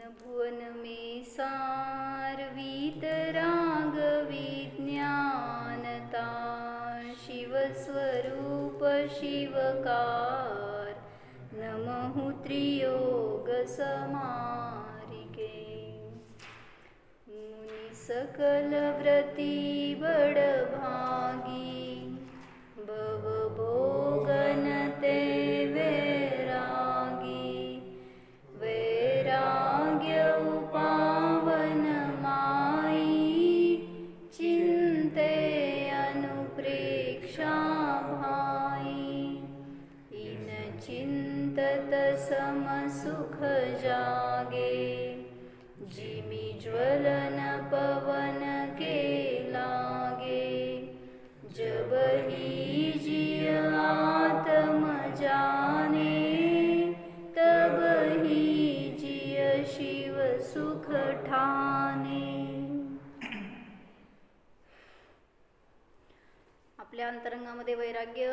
भुवन में सार वीतराग विज्ञानता शिवस्वरूप शिवकार नमः त्रियोग समारिके मुनि सकल व्रती बड़भागी भव भोगन ते वैरागी वैराग्य उपावन माई चिंते अनुप्रेक्षा भाई इन चिंतत सम सुख जागे जिमि ज्वलन पवन के लागे जब ही जिय आत्म जाने तब ही जिय शिव सुख ठाणे। आपल्या अंतरंगामध्ये वैराग्य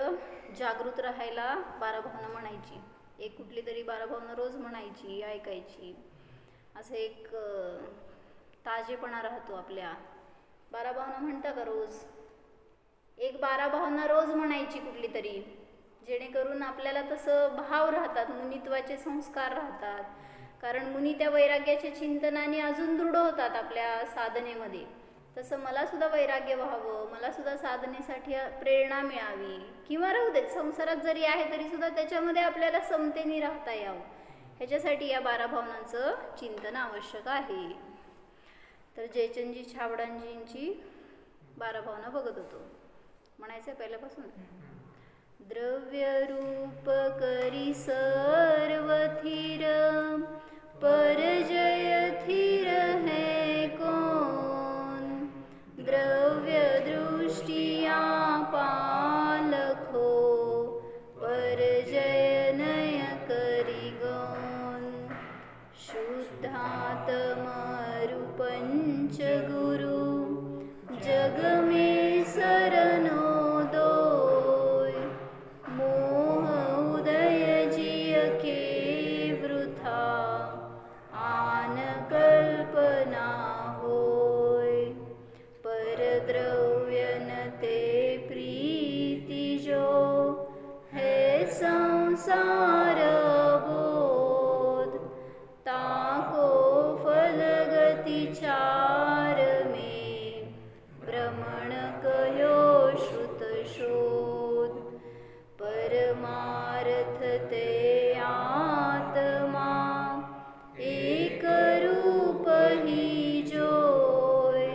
जागृत राहायला 12 भावना म्हणायची, एक कुठली तरी 12 भावना रोज म्हणायची, ऐकायची, असं एक ताजेपणा राहतो आपल्या। 12 भावना म्हणता का रोज? एक 12 भावना रोज म्हणायची कुठली तरी, जेणेकरून आपल्याला तसं भाव राहतात, मुनित्वाचे संस्कार राहतात, कारण मुनी त्या वैराग्याच्या चिंतनाने अजून दृढ होतात आपल्या साधनेमध्ये। तसं मला सुद्धा वैराग्य व्हावं, मला सुद्धा साधनेसाठी प्रेरणा मिळावी, किंवा राहू देत संसारात जरी आहे तरी सुद्धा त्याच्यामध्ये आपल्याला समतेने राहता यावं, ह्याच्यासाठी या 12 भावनांचं चिंतन आवश्यक आहे। तर जयचंदजी छाबडांजींची 12 भावना बघत होतो, म्हणायचं पहिल्यापासून। द्रव्य रूप करी सर्वथिर परजय थिर है कौन द्रव्य दृष्टिया पालखो परजय नय करी गौन शुद्धात्मरु पंच गुरु जग में सरनो दोय मोह उदय जिय के वृथा आन कल्पना होय परद्रव्य न ते प्रीति जो है संसार बोध ताको फलगति चार में भ्रमण कयो श्रुत शोध परमार्थ ते आत्मा एक रूप ही जोय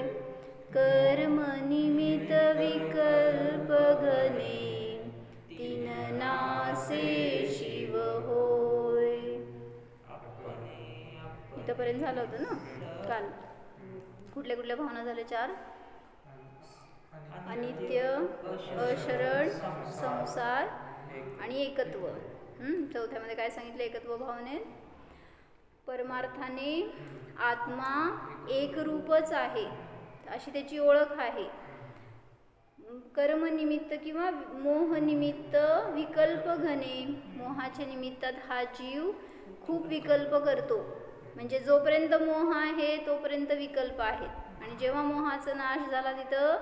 कर्म निमित्त विकल्प घने तीन नासे शिव होय। इथपर्यंत झालं होतं ना काल? कुठल्या कुठल्या भावना झाल्या? 4: अनित्य, अशरण, संसार आणि एकत्व। चौथ्यामध्ये काय सांगितलं एकत्व भावनेत? परमार्थाने आत्मा एक रूपच आहे अशी त्याची ओळख आहे। कर्मनिमित्त किंवा मोहनिमित्त विकल्प घने, मोहाच्या निमित्तात हा जीव खूप विकल्प करतो, म्हणजे जोपर्यंत मोह आहे तोपर्यंत विकल्प आहेत, आणि जेव्हा मोहाचा नाश झाला तिथं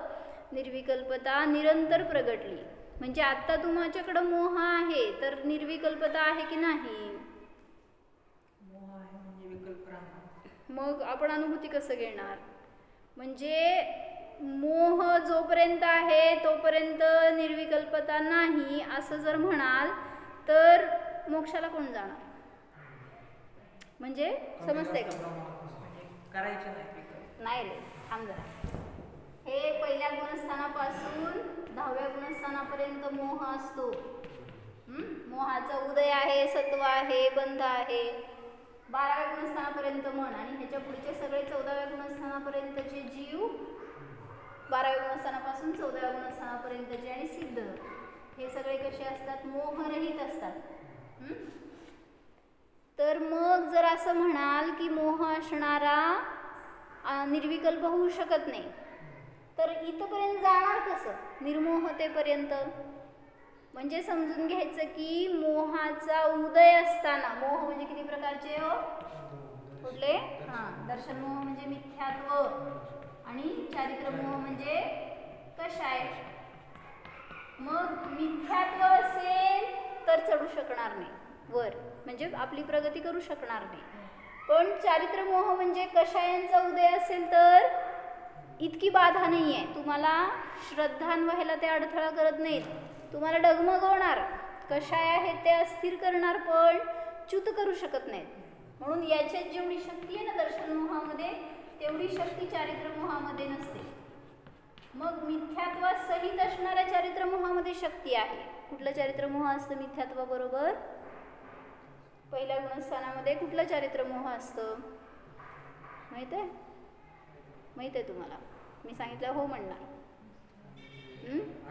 निर्विकल्पता निरंतर प्रगटली। म्हणजे आत्ता तुमच्याकडं मोह आहे तर निर्विकल्पता आहे की नाही? मग आपण अनुभूती कसं घेणार? म्हणजे मोह जोपर्यंत आहे तोपर्यंत निर्विकल्पता नाही असं जर म्हणाल तर मोक्षाला कोण जाणार? म्हणजे समजतंय का? नाही रे, थांब जरा। हे पहिल्या गुणस्थानापासून 10व्या गुणस्थानापर्यंत मोह असतो। मोहाचा उदय आहे, सत्व आहे, बंध आहे, 12व्या गुणस्थानापर्यंत मन, आणि ह्याच्या पुढचे सगळे 14व्या गुणस्थानापर्यंतचे जीव 12व्या गुणस्थानापासून 14व्या गुणस्थानापर्यंतचे आणि सिद्ध, हे सगळे कसे असतात? मोहरहित असतात। तर मग जर असं म्हणाल की मोह असणारा निर्विकल्प होऊ शकत नाही, तर इथपर्यंत जाणार कसं निर्मोहतेपर्यंत? म्हणजे समजून घ्यायचं की मोहाचा उदय असताना, मोह म्हणजे किती प्रकारचे हो? कुठले? दर्शन मोह म्हणजे मिथ्यात्व आणि चारित्र्य मोह म्हणजे कशाय. मग मिथ्यात्व असेल तर चढू शकणार नाही वर, म्हणजे आपली प्रगती करू शकणार नाही. पण चारित्र्य मोह म्हणजे कशायांचा उदय असेल तर इतकी बाधा नाही आहे. तुम्हाला श्रद्धान व्हायला ते अडथळा करत नाहीत, तुम्हाला डगमगवणार, कशाय आहेत ते अस्थिर करणार, पण च्युत करू शकत नाहीत. म्हणून याच्यात जेवढी शक्ती आहे ना दर्शन मोहामध्ये, तेवढी शक्ती चारित्र्य मोहामध्ये नसते. मग मिथ्यात्वात सहित असणाऱ्या चारित्र्य मोहामध्ये शक्ती आहे. कुठलं चारित्र्य मोह असतं मिथ्यात्वाबरोबर? पहिल्या गुणस्थानामध्ये कुठलं चारित्र्य मोह असतं माहित आहे? माहित आहे तुम्हाला? मी सांगितलं हो म्हणणार.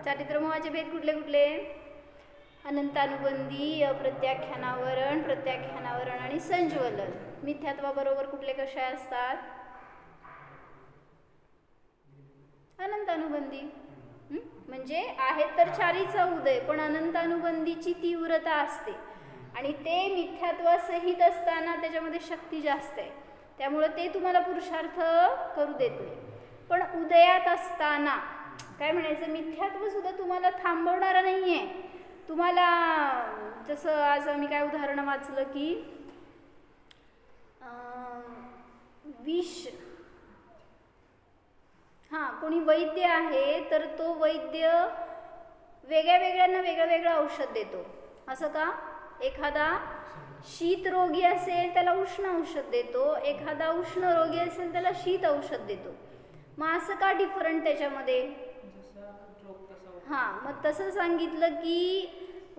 चारित्र्य मोहाचे भेद कुठले कुठले? अनंतानुबंधी, अप्रत्याख्यानावरण, प्रत्याख्यानावरण आणि संज्वलन. मिथ्यात्वाबरोबर कुठले कशाय असतात? अनंतानुबंधी. म्हणजे आहेत तर चारीचा उदय, पण अनंतानुबंधीची तीव्रता असते आणि ते मिथ्यात्वासहित असताना त्याच्यामध्ये शक्ती जास्त आहे, त्यामुळे ते तुम्हाला पुरुषार्थ करू देत नाही. पण उदयात असताना काय म्हणायचं, मिथ्यात्व सुद्धा तुम्हाला थांबवणारं नाही आहे. तुम्हाला जसं आज आम्ही काय उदाहरण वाचलं की विष, कोणी वैद्य आहे तर तो वैद्य वेगळ्या वेगळ्यांना वेगळं वेगळं औषध देतो. असं का? एखादा शीत रोगी असेल त्याला उष्ण औषध देतो, एखादा उष्ण रोगी असेल त्याला शीत औषध देतो. मग असं का डिफरंट त्याच्यामध्ये? मग तसं सांगितलं की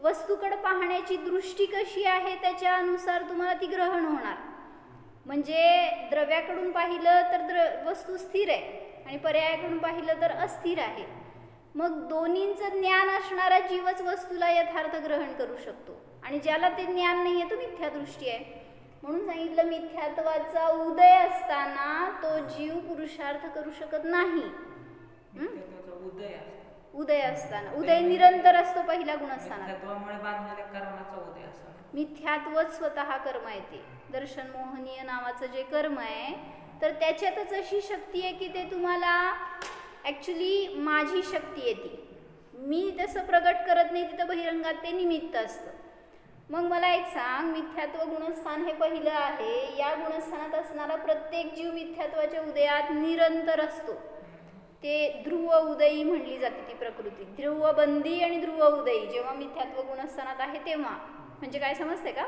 वस्तूकडे पाहण्याची दृष्टी कशी आहे त्याच्यानुसार तुम्हाला ती ग्रहण होणार. म्हणजे द्रव्याकडून पाहिलं तर वस्तू स्थिर आहे आणि पर्यायाकडून पाहिलं तर अस्थिर आहे. मग दोन्हींचं ज्ञान असणारा जीवच वस्तूला यथार्थ ग्रहण करू शकतो आणि ज्याला ते ज्ञान नाही आहे तो मिथ्यादृष्टी आहे. म्हणून सांगितलं मिथ्यात्वाचा उदय असताना तो जीव पुरुषार्थ करू शकत नाही. उदय असताना, उदय निरंतर असतो पहिल्या गुणस्थानात. मिथ्यात्वच स्वतः कर्म आहे ते. दर्शन मोहनीय नावाचं जे कर्म आहे तर त्याच्यातच अशी शक्ती आहे की ते तुम्हाला ॲक्च्युली माझी शक्ती येते, मी तसं प्रगट करत नाही, तिथं बहिरंगात ते निमित्त असतं. मग मला एक सांग, मिथ्यात्व गुणस्थान हे पहिलं आहे, या गुणस्थानात असणारा प्रत्येक जीव मिथ्यात्वाच्या उदयात निरंतर असतो. ते ध्रुव उदयी म्हणली जाते ती प्रकृती. ध्रुवबंदी आणि ध्रुव उदयी जेव्हा मिथ्यात्व गुणस्थानात आहे तेव्हा, म्हणजे काय समजते का?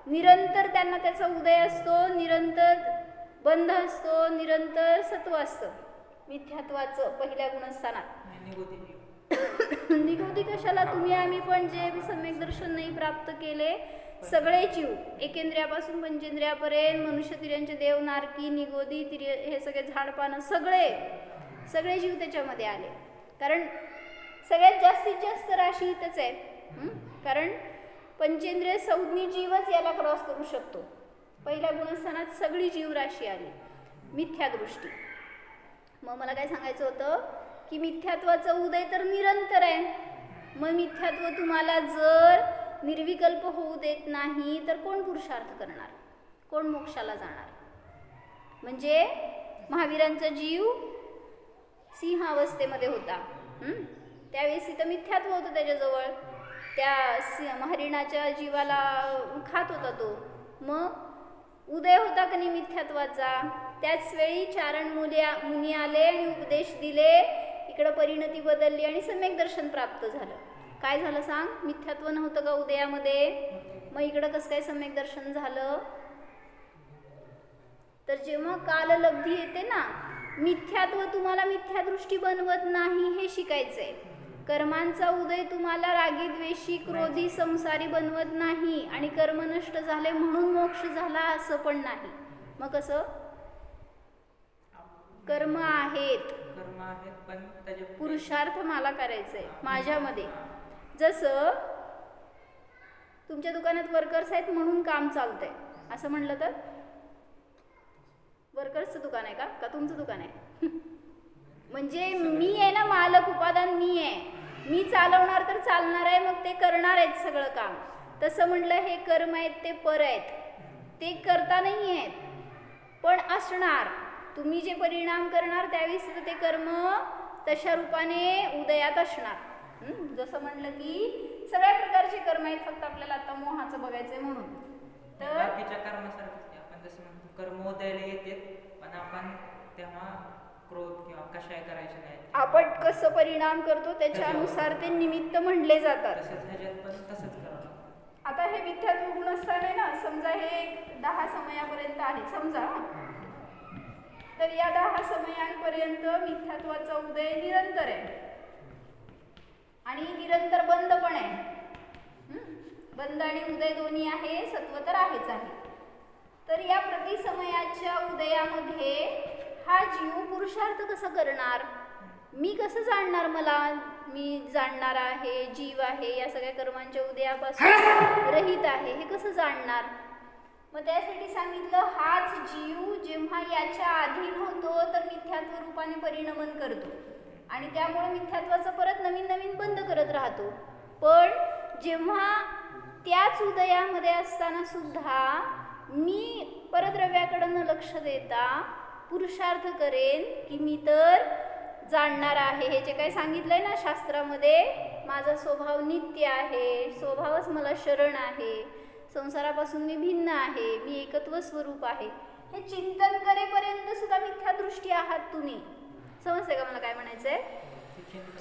निरंतर त्यांना त्याचा उदय असतो, निरंतर बंध असतो, निरंतर सत्व असतं मिथ्यात्वाचं पहिल्या गुणस्थानात. निगोदी कशाला? तुम्ही आम्ही पण जे सम्यक दर्शन नाही प्राप्त केले सगळे जीव, एकेंद्रियापासून पंचेंद्रियापर्यंत, मनुष्य, तिर्यांचे देव, नारकी, निगोदी, हे सगळे झाडपानं सगळे जीव त्याच्यामध्ये आले. कारण सगळ्यात जास्तीत जास्त राशी इथंच आहे. कारण पंचेंद्रिय संज्ञी जीवच याला क्रॉस करू शकतो. पहिल्या गुणस्थानात सगळी जीवराशी आली मिथ्यादृष्टी. मग मला काय सांगायचं होतं की मिथ्यात्वाचा उदय तर निरंतर आहे. मग मिथ्यात्व तुम्हाला जर निर्विकल्प होऊ देत नाही तर कोण पुरुषार्थ करणार, कोण मोक्षाला जाणार? म्हणजे महावीरांचा जीव सिंहावस्थेमध्ये होता, त्यावेळेस तिथं मिथ्यात्व होतं त्याच्याजवळ, त्या हरिणाच्या जीवाला खात होता तो. मग उदय होता का नाही मिथ्यात्वाचा? त्याच वेळी चारण मुनी आले आणि उपदेश दिले, इकडं परिणती बदलली आणि सम्यक दर्शन प्राप्त झालं. काय झालं सांग? मिथ्यात्व नव्हतं का उदयामध्ये? मग इकडं कसं काय सम्यक दर्शन झालं? तर जेव्हा काललब्धी येते ना, मिथ्यात्व तुम्हाला मिथ्यादृष्टी बनवत नाही हे शिकायचंय. कर्मांचा उदय तुम्हाला रागी, द्वेषी, क्रोधी, संसारी बनवत नाही आणि कर्म नष्ट झाले म्हणून मोक्ष झाला असं पण नाही. मग कसं? कर्म आहेत पण पुरुषार्थ मला करायचंय माझ्यामध्ये. जसं तुमच्या दुकानात वर्कर्स आहेत म्हणून काम चालतंय असं म्हणलं तर वर्कर्सचं दुकान आहे का तुमचं दुकान आहे? म्हणजे मी आहे ना, मालक उपादान मी आहे, मी चालवणार तर चालणार आहे, मग ते करणार आहेत सगळं काम. तसं म्हटलं हे कर्म आहेत ते पर आहेत, ते करता नाही आहेत. पण असणार. तुम्ही जे परिणाम करणार त्यावेळेस ते कर्म तशा रूपाने उदयात असणार. जसं म्हणलं की सगळ्या प्रकारचे कर्म आहेत, फक्त आपल्याला आता मोहाचं बघायचंय म्हणून. तर बाकीच्या कर्मासारखं आपण जसं म्हणतो कर्म उदयाला येते, पण आपण तेव्हा क्रोध किंवा कशाय करायचे नाही. आपण कसं परिणाम करतो त्याच्यानुसार ते निमित्त म्हणले जातात. तसंच ह्याच्यात पण तसंच करावं. आता हे मिथ्यात्व गुणस्थान आहे ना, समजा हे 10 समयापर्यंत आहे समजा, तर या 10 समयांपर्यंत मिथ्यात्वाचा उदय निरंतर आहे आणि निरंतर बंद पण आहे. बंद आणि उदय दोन्ही आहे, सत्व तर आहेच आहे. तर या प्रतिसमयाच्या उदयामध्ये हा जीव पुरुषार्थ कसं करणार? मी कसं जाणणार मला मी जाणणार आहे, जीव आहे, या सगळ्या कर्मांच्या उदयापासून रहित आहे, हे कसं जाणणार? मग त्यासाठी सांगितलं हाच जीव जेव्हा याच्या अधीन होतो तर मिथ्यात्व रूपाने परिणमन करतो आणि त्यामुळे मिथ्यात्वाचं परत नवीन नवीन बंद करत राहतो. पण जेव्हा त्याच उदयामध्ये असताना सुद्धा मी परद्रव्याकडनं लक्ष देता पुरुषार्थ करेन की मी तर जाणणार आहे. हे जे काही सांगितलंय ना शास्त्रामध्ये, माझा स्वभाव नित्य आहे, स्वभावच मला शरण आहे, संसारापासून मी भिन्न आहे, मी एकत्व स्वरूप आहे, हे चिंतन करेपर्यंत सुद्धा मिथ्या दृष्टी आहात तुम्ही. समजते का मला काय म्हणायचंय?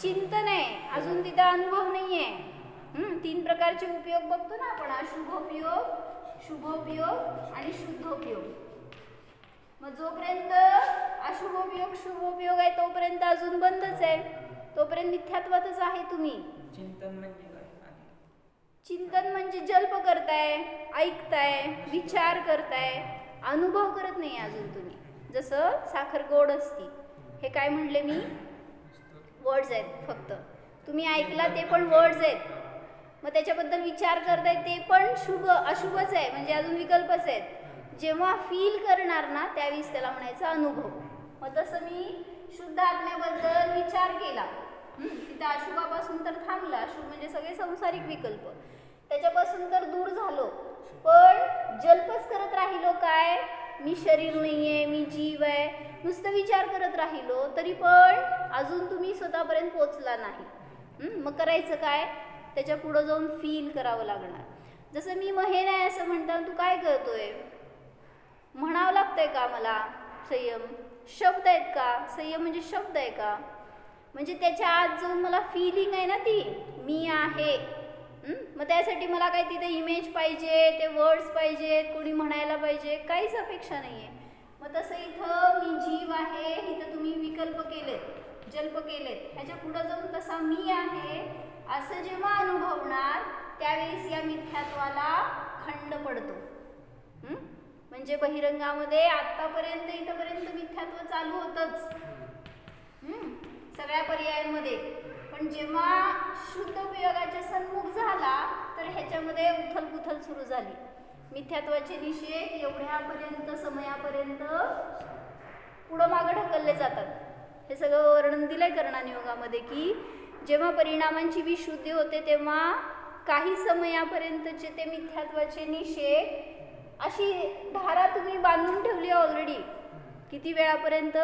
चिंतन आहे, अजून तिथं अनुभव नाहीये. 3 प्रकारचे उपयोग बघतो ना आपण, अशुभोपयोग, शुभोपयोग आणि शुद्धोपयोग. मग जोपर्यंत अशुभोपयोग शुभोपयोग आहे तोपर्यंत अजून बंदच आहे, तोपर्यंत मिथ्यात्वातच आहे तुम्ही. चिंतन म्हणजे काय? चिंतन म्हणजे जल्प करताय, ऐकताय, विचार करताय, अनुभव करत नाही अजून तुम्ही. जसं साखर गोड असती, हे काय म्हणले मी? वर्ड्स आहेत फक्त. तुम्ही ऐकला ते पण वर्ड्स आहेत. मग त्याच्याबद्दल विचार करताय ते पण शुभ अशुभच आहे, म्हणजे अजून विकल्पच आहेत. जेव्हा फील करणार ना त्यावेळेस त्याला म्हणायचा अनुभव. मग तसं मी शुद्ध आत्म्याबद्दल विचार केला, तिथं अशुभापासून तर थांबला, अशुभ म्हणजे सगळे संसारिक विकल्प, त्याच्यापासून तर दूर झालो, पण जल्पच करत राहिलो काय, मी शरीर नाहीये, मी जीव आहे, नुसतं विचार करत राहिलो तरी पण अजून तुम्ही स्वतःपर्यंत पोचला नाही. मग करायचं काय? त्याच्या पुढं जाऊन फील करावं लागणार. जसं मी हे नाही असं म्हणता, तू काय करतोय म्हणावं लागतंय का मला? संयम शब्द आहेत का? संयम म्हणजे शब्द आहे का? म्हणजे त्याच्या आत जाऊन मला फिलिंग आहे ना ती मी आहे. मग त्यासाठी मला काय तिथे इमेज पाहिजे, ते वर्ड्स पाहिजेत, कोणी म्हणायला पाहिजे, काहीच अपेक्षा नाही आहे. मग तसं इथं मी जीव आहे, इथं तुम्ही विकल्प केलेत, जल्प केलेत, ह्याच्या पुढं जाऊन तसा मी आहे असं जेव्हा अनुभवणार त्यावेळेस या मिथ्यात्वाला खंड पडतो. म्हणजे बहिरंगामध्ये आतापर्यंत इथपर्यंत मिथ्यात्व चालू होतच सगळ्या पर्यायांमध्ये, पण जेव्हा शुद्ध उपयोगाच्या सन्मुख झाला तर ह्याच्यामध्ये उथलपुथल सुरू झाली. मिथ्यात्वाचे निषेध एवढ्यापर्यंत समयापर्यंत पुढं मागं ढकलले जातात. हे सगळं वर्णन दिलंय कर्णानी योगामध्ये की जेव्हा परिणामांची विशुद्धी होते तेव्हा काही समयापर्यंतचे ते मिथ्यात्वाचे निषेध अशी धारा तुम्ही बांधून ठेवली ऑलरेडी. किती वेळापर्यंत?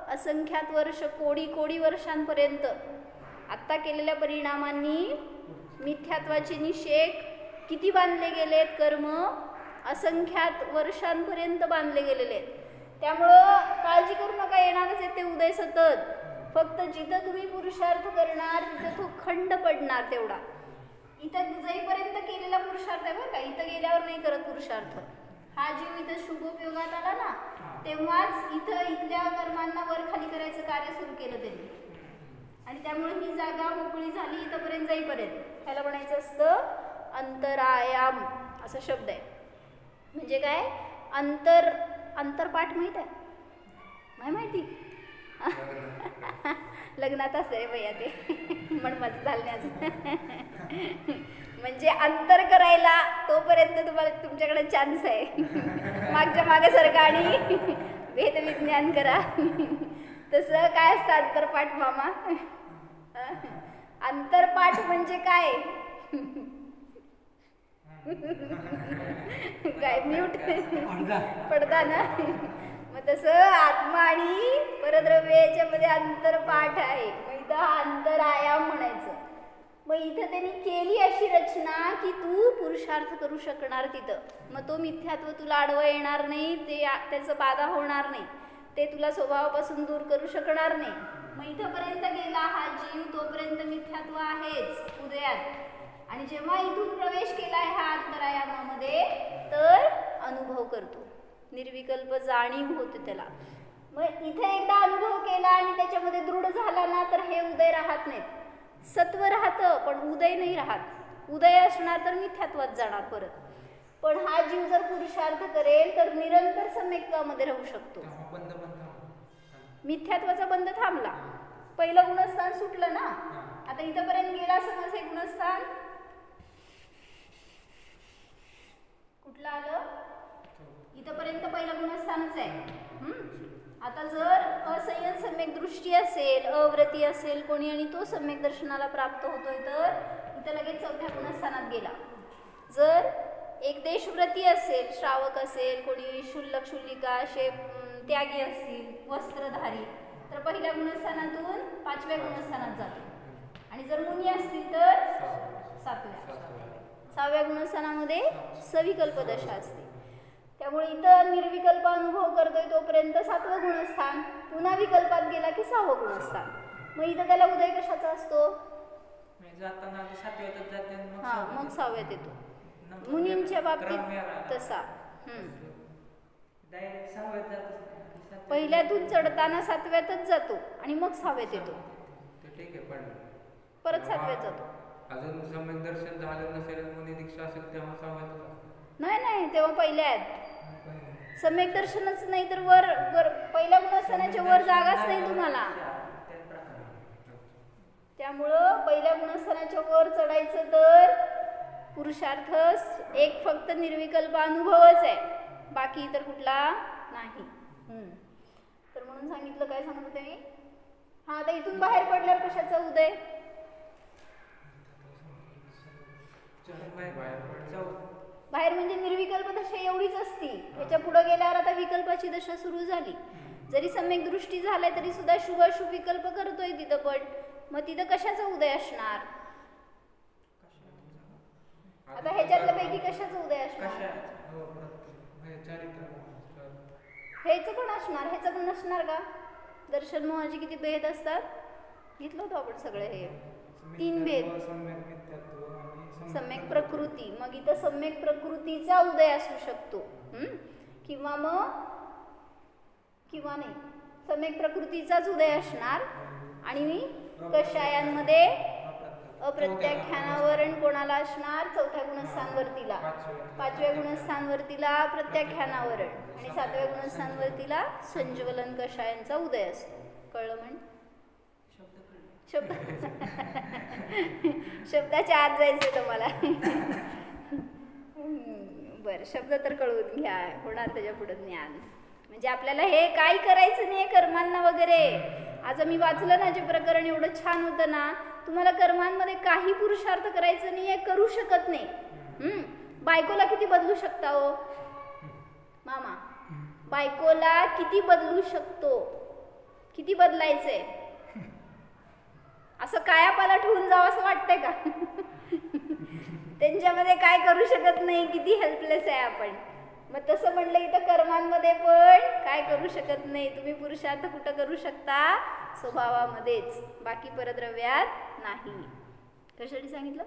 असंख्यात वर्ष, कोडी कोडी वर्षांपर्यंत आत्ता केलेल्या परिणामांनी मिथ्यात्वाचे निषेध किती बांधले गेलेत, कर्म असंख्यात वर्षांपर्यंत बांधले गेलेले आहेत. त्यामुळं काळजी करू नका, येणारच आहे ते उदय सतत. फक्त जिथं तुम्ही पुरुषार्थ करणार तिथं तो खंड पडणार तेवढा. इथं जाईपर्यंत केलेला पुरुषार्थ आहे बरं का, इथं गेल्यावर नाही करत पुरुषार्थ. हा जीव इथं शुभोपयोगात आला ना तेव्हाच इथं इथल्या कर्मांना वर खाली करायचं कार्य सुरू केलं त्यांनी, आणि त्यामुळे ही जागा मोकळी झाली इथंपर्यंत जाईपर्यंत. ह्याला म्हणायचं असतं अंतरायाम असा शब्द आहे. म्हणजे काय? अंतरपाठ माहीत आहे? नाही माहिती? लग्नात असते भैया ते म्हणमच झाल्यास म्हणजे अंतर करायला तोपर्यंत तुम्हाला तुमच्याकडे चान्स आहे. मागच्या मागे सरका आणि भेदविज्ञान करा. तसं काय असतं अंतरपाठ मामा? अंतरपाठ म्हणजे काय? काय म्यूट पडदा ना. मग तसं आत्मा आणि परद्रव्य याच्यामध्ये अंतरपाठ आहे. मग इथं हा अंतरायाम म्हणायचं. मग इथं त्यांनी केली अशी रचना की तू पुरुषार्थ करू शकणार तिथं. मग तो मिथ्यात्व तुला आडवं येणार नाही, त्याचं बाधा होणार नाही, ते तुला स्वभावापासून दूर करू शकणार नाही. मग इथंपर्यंत गेला हा जीव तोपर्यंत मिथ्यात्व आहेच उदयात. आणि जेव्हा इथून प्रवेश केलाय हा अंतरायामामध्ये तर अनुभव करतो, निर्विकल्प जाणीव होते त्याला. मग इथे एकदा अनुभव केला आणि त्याच्यामध्ये दृढ झाला ना तर हे उदय राहत नाहीत. सत्व राहतं पण उदय नाही राहत. उदय असणार तर मिथ्यात्वात जाणार परत. पण हा जीव जर पुरुषार्थ करेल तर निरंतर सम्यक्त्वामध्ये राहू शकतो. मिथ्यात्वाचा बंध थांबला, पहिलं गुणस्थान सुटलं ना. आता इथंपर्यंत गेला समज हे गुणस्थान कुठलं आलं, इथंपर्यंत पहिलं गुणस्थानच आहे. आता जर असंयन सम्यक दृष्टी असेल, अव्रती असेल कोणी आणि तो सम्यक दर्शनाला प्राप्त होतोय तर इथं लगेच चौथ्या गुणस्थानात गेला. जर एक देशव्रती असेल, श्रावक असेल, कोणी शुल्लक शुल्लिका असे त्यागी असतील, वस्त्रधारी, तर पहिल्या गुणस्थानातून पाचव्या गुणस्थानात जातो. आणि जर मुनी असतील तर सहाव्या गुणस्थानामध्ये सविकल्प दशा असते. त्यामुळे इथं निर्विकल्प अनुभव करतोय तोपर्यंत सातवं गुणस्थान, पुन्हा विकल्पात गेला की सहावं गुणस्थान. मग इथं त्याला उदय कशाचा असतो, हा मग सहाव्यात येतो. मुनींच्या बाबतीत तसा पहिल्यातून चढताना सातव्यातच जातो आणि मग सहाव्यात येतो, परत सातव्यात जातो. अजून सम्यक दर्शन झालं नसेल, मुनी दीक्षा असेल तेव्हा सहाव्यात नाही तेव्हा पहिल्यात सम्यक दर्शनच नाही तर वर पहिल्या गुणस्थानाच्या वर जागाच नाही तुम्हाला. त्यामुळं पहिल्या गुणस्थानाच्या वर चढायचं तर पुरुषार्थ एक फक्त निर्विकल्प अनुभवच आहे, बाकी इतर कुठला नाही. तर म्हणून सांगितलं, काय सांगत होते मी, हा आता इथून बाहेर पडल्यावर कशाचा उदय, बाहेर म्हणजे निर्विकल्प दशा एवढीच असती. याच्या पुढे गेल्यावर आता विकल्पाची दशा सुरू झाली. जरी सम्यक दृष्टी झालाय तरी सुद्धा शुभ अशुभ विकल्प करतोय तिथं. पण मग तिथं कशाचा उदय असणार, आता ह्याच्यातल्या पैकी कशाचा उदय असणार, ह्याचं पण असणार, ह्याचं पण नसणार का. दर्शन मोहाचे किती भेद असतात घेतलं होतं आपण सगळे, हे 3 भेद. सम्यक प्रकृती, मग इथं सम्यक प्रकृतीचा उदय असू शकतो किंवा नाही सम्यक प्रकृतीचाच उदय असणार. आणि कषायांमध्ये अप्रत्याख्यानावरण कोणाला असणार, चौथ्या गुणस्थानवर्तीला, पाचव्या गुणस्थानवर्तीला प्रत्याख्यानावरण आणि सातव्या गुणस्थानवर्तीला संज्वलन कषायांचा उदय असतो. कळलं म्हण, शब्दाच्या आत जायचं तुम्हाला. बरं, शब्द तर कळवून घ्या, होणार त्याच्या पुढे ज्ञान. म्हणजे आपल्याला हे काय करायचं नाही कर्मांना वगैरे. आज मी वाचलं ना जे प्रकरण एवढं छान होतं ना, तुम्हाला कर्मांमध्ये काही पुरुषार्थ करायचं नाही, करू शकत नाही. बायकोला किती बदलू शकता हो मामा, बायकोला किती बदलू शकतो, किती बदलायचंय, असं कायापालट होऊन जावं असं वाटतंय का. त्यांच्यामध्ये काय करू शकत नाही, किती हेल्पलेस आहे आपण. मग तसं म्हणलं इथं कर्मांमध्ये पण काय करू शकत नाही. तुम्ही पुरुषार्थ कुठं करू शकता, स्वभावामध्येच, बाकी परद्रव्यात नाही. कशासाठी सांगितलं,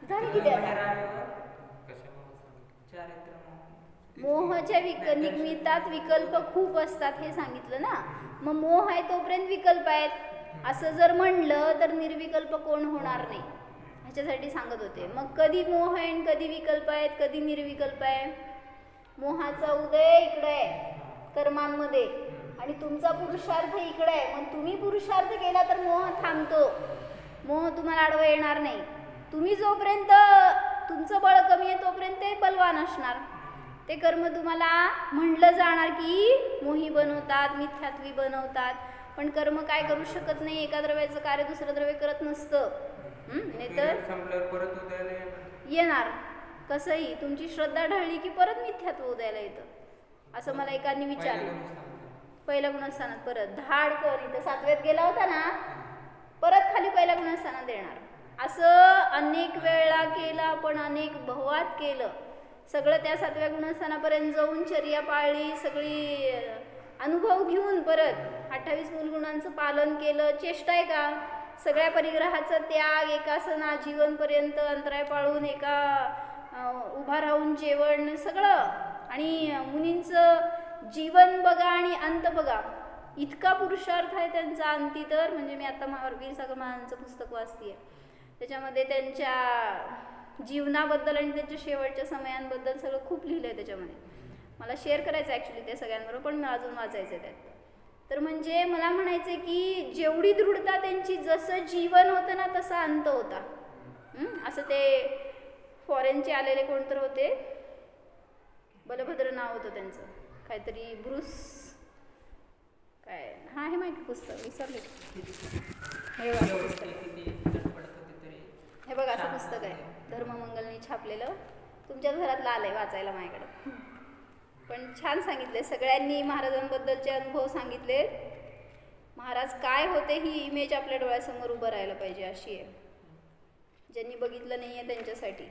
झाली किती मोहाच्या निमित्तात विकल्प खूप असतात हे सांगितलं ना. मग मोह आहे तोपर्यंत विकल्प आहेत, असं जर म्हणलं तर निर्विकल्प कोण होणार नाही, ह्याच्यासाठी सांगत होते. मग कधी मोह आहे आणि कधी विकल्प आहेत, कधी निर्विकल्प आहे. मोहाचा उदय इकडे आहे कर्मांमध्ये आणि तुमचा पुरुषार्थ इकडे आहे. मग तुम्ही पुरुषार्थ केला तर मोह थांबतो, मोह तुम्हाला आडवं येणार नाही. तुम्ही जोपर्यंत तुमचं बळ कमी आहे तोपर्यंत ते बलवान असणार. ते कर्म तुम्हाला म्हणलं जाणार की मोही बनवतात, मिथ्यात्वी बनवतात. पण कर्म काय करू शकत नाही, एका द्रव्याचं कार्य दुसरं द्रव्य करत नसतं. नाहीतर संपल्यावर परत उदयाला येणार. कसंही तुमची श्रद्धा ढळली की परत मिथ्यात्व उदयाला येतं. असं मला एकाने विचारलं. पहिल्या गुणस्थानात परत धाड कर, इथं 7व्यात गेला होता ना, परत खाली पहिल्या गुणस्थानात येणार. असं अनेक वेळा केलं आपण, अनेक बहुवात केलं. सगळं त्या 7व्या गुणस्थानापर्यंत जाऊन चर्या पाळली, सगळी अनुभव घेऊन परत 28 मूलगुणांचं पालन केलं. चेष्टा आहे का? सगळ्या परिग्रहाचा त्याग, एकासन आजीवनपर्यंत अंतराय पाळून, एका उभा राहून जेवण सगळं, आणि मुनींचं जीवन बघा आणि अंत बघा, इतका पुरुषार्थ आहे त्यांचा अंती. तर म्हणजे मी आता वीरसागर महाराजांचं पुस्तक वाचतेय, त्याच्यामध्ये त्यांच्या जीवनाबद्दल आणि त्यांच्या शेवटच्या समयांबद्दल सगळं खूप लिहिलं आहे त्याच्यामध्ये. मला शेअर करायचं ॲक्च्युली ते सगळ्यांबरोबर, पण मला अजून वाचायचं आहे त्यात. तर म्हणजे मला म्हणायचं की जेवढी दृढता त्यांची, जसं जीवन होतं ना तसा अंत होता. असं ते फॉरेनचे आलेले कोणतर होते, बलभद्र नाव होतं त्यांचं, काहीतरी ब्रूस काय, हा हे माहिती पुस्तक विसरले. हे बघा असं पुस्तक आहे, धर्ममंगलनी छापलेलं. तुमच्याच घरातलं आलंय वाचायला माझ्याकडं. पण छान सांगितले सगळ्यांनी, महाराजांबद्दलचे अनुभव सांगितले. महाराज काय होते ही इमेज आपल्या डोळ्यासमोर उभं राहायला पाहिजे, अशी आहे. ज्यांनी बघितलं नाही आहे त्यांच्यासाठी.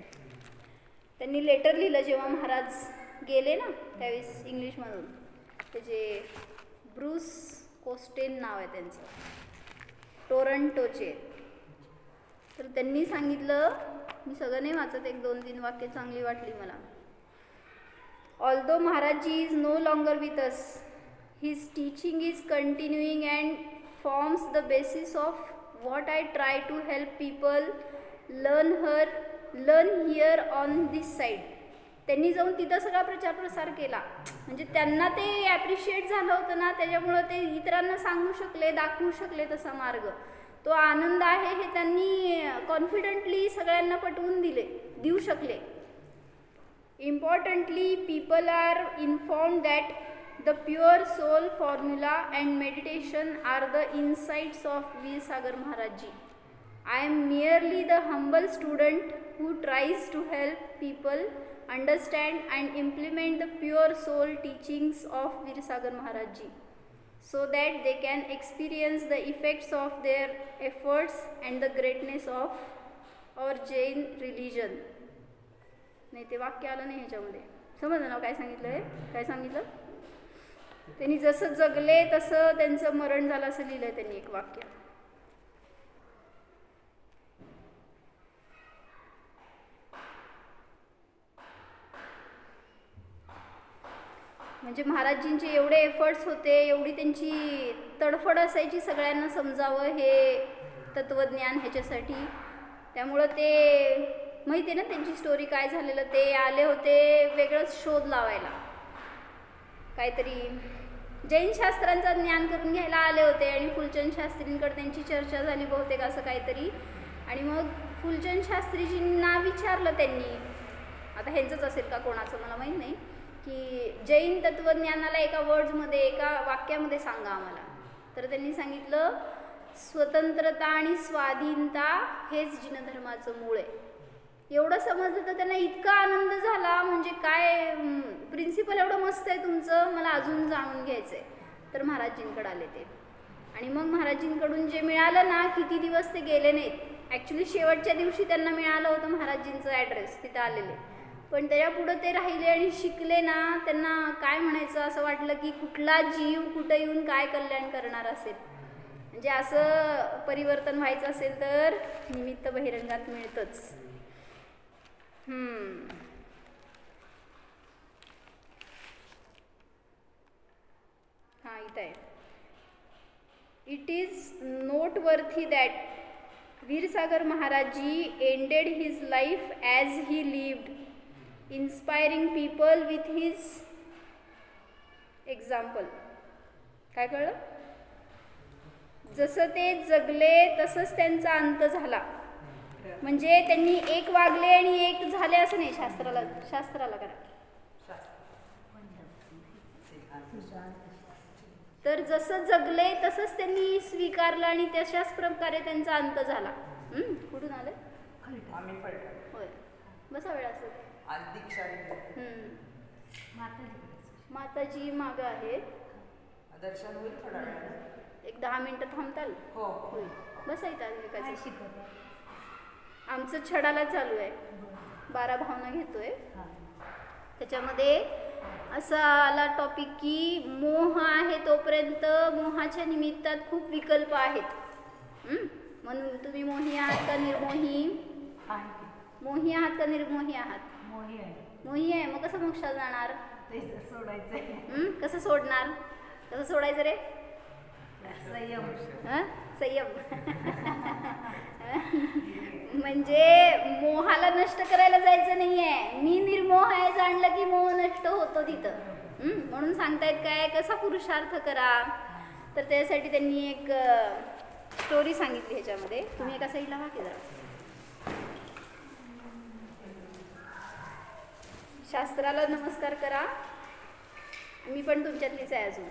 त्यांनी लेटर लिहिलं जेव्हा महाराज गेले ना त्यावेळेस इंग्लिशमधून. त्याचे ब्रूस कोस्टेन नाव आहे त्यांचं, टोरंटोचे. तर त्यांनी सांगितलं, मी सगळं नाही वाचत, 1-2-3 वाक्य चांगली वाटली मला. Although Maharaji is no longer with us, his teaching is continuing and forms the basis of what I try to help people learn here on this side. त्यांनी जाऊन तिथं सगळा प्रचार प्रसार केला. म्हणजे त्यांना ते ॲप्रिशिएट झालं होतं ना, त्याच्यामुळं ते इतरांना सांगू शकले, दाखवू शकले तसा मार्ग. तो आनंद आहे हे त्यांनी कॉन्फिडंटली सगळ्यांना पटवून देऊ शकले. Importantly, people are informed that the pure soul formula and meditation are the insights of Veersagar Maharaj Ji. I am merely the humble student who tries to help people understand and implement the pure soul teachings of Veersagar Maharaj Ji, so that they can experience the effects of their efforts and the greatness of our Jain religion. नाही ते वाक्य आलं नाही ह्याच्यामध्ये, समजलं ना काय सांगितलं आहे? काय सांगितलं? त्यांनी जसं जगले तसं त्यांचं मरण झालं असं लिहिलं आहे त्यांनी एक वाक्य. म्हणजे महाराजजींचे एवढे एफर्ट्स होते, एवढी त्यांची तडफड असायची सगळ्यांना समजावं हे तत्त्वज्ञान ह्याच्यासाठी. त्यामुळं ते माहिती आहे ना त्यांची स्टोरी काय झालेलं. ते आले होते वेगळंच शोध लावायला, काहीतरी जैन शास्त्रांचा ज्ञान करून घ्यायला आले होते. आणि फुलचंद शास्त्रींकडे त्यांची चर्चा झाली बहुतेक असं काहीतरी. आणि मग फुलचंद शास्त्रीजींना विचारलं त्यांनी, आता ह्यांचंच असेल का कोणाचं मला माहीत नाही, की जैन तत्त्वज्ञानाला एका वर्ड्समध्ये, एका वाक्यामध्ये सांगा आम्हाला. तर त्यांनी सांगितलं, स्वतंत्रता आणि स्वाधीनता हेच जिनधर्माचं मूळ आहे. एवढं समजलं तर त्यांना इतका आनंद झाला. म्हणजे काय प्रिन्सिपल एवढं मस्त आहे तुमचं, मला अजून जाणून घ्यायचं आहे. तर महाराजजींकडे आले ते. आणि मग महाराजजींकडून जे मिळालं ना, किती दिवस ते गेले नाहीत. ॲक्च्युली शेवटच्या दिवशी त्यांना मिळालं होतं महाराजजींचं ॲड्रेस, तिथं आलेले. पण त्याच्या पुढं ते राहिले आणि शिकले ना. त्यांना काय म्हणायचं असं वाटलं की कुठला जीव कुठं येऊन काय कल्याण करणार असेल. म्हणजे असं परिवर्तन व्हायचं असेल तर निमित्त बहिरंगात मिळतंच. हां इथं आहे. It is noteworthy that Virsagar Maharajji ended his life as he lived, inspiring people with his example. काय कळलं? जसं ते जगले तसंच त्यांचा अंत झाला. म्हणजे त्यांनी एक वागले आणि एक झाले असं नाही. शास्त्राला करा. तर जसं जगले तसंच त्यांनी स्वीकारलं आणि तशाच प्रकारे त्यांचा अंत झाला. कुठून आलं? आम्ही फलटण. होय, बसा वेळ असं. आज दीक्षा घेतली. माताजी मागं आहेत. दर्शन होईल थोड्या वेळाने. एक 10 मिनिटं थांबताल? हो. होईल. बसा इथं. काय शिकवत? आमचं छडाला चालू आहे. 12 भावना घेतोय. त्याच्यामध्ये असा आला टॉपिक की मोह आहे तोपर्यंत मोहाच्या निमित्तात खूप विकल्प आहेत. म्हणून तुम्ही मोही आहात का निर्मोही? मोही आहात का निर्मोही आहात? मोही आहे. मग कसं मोक्षात जाणार? कसं सोडणार? कसं सोडायचं रे? संयम. म्हणजे मोहाला नष्ट करायला जायचं नाहीये. मी निर्मोह आहे जाणलं की मोह नष्ट होतो तिथं. म्हणून सांगतायत काय, कसा पुरुषार्थ करा. तर त्यासाठी त्यांनी एक स्टोरी सांगितली ह्याच्यामध्ये. तुम्ही एका साईडला व्हा की जरा. शास्त्राला नमस्कार करा. मी पण तुमच्यातलीच आहे अजून.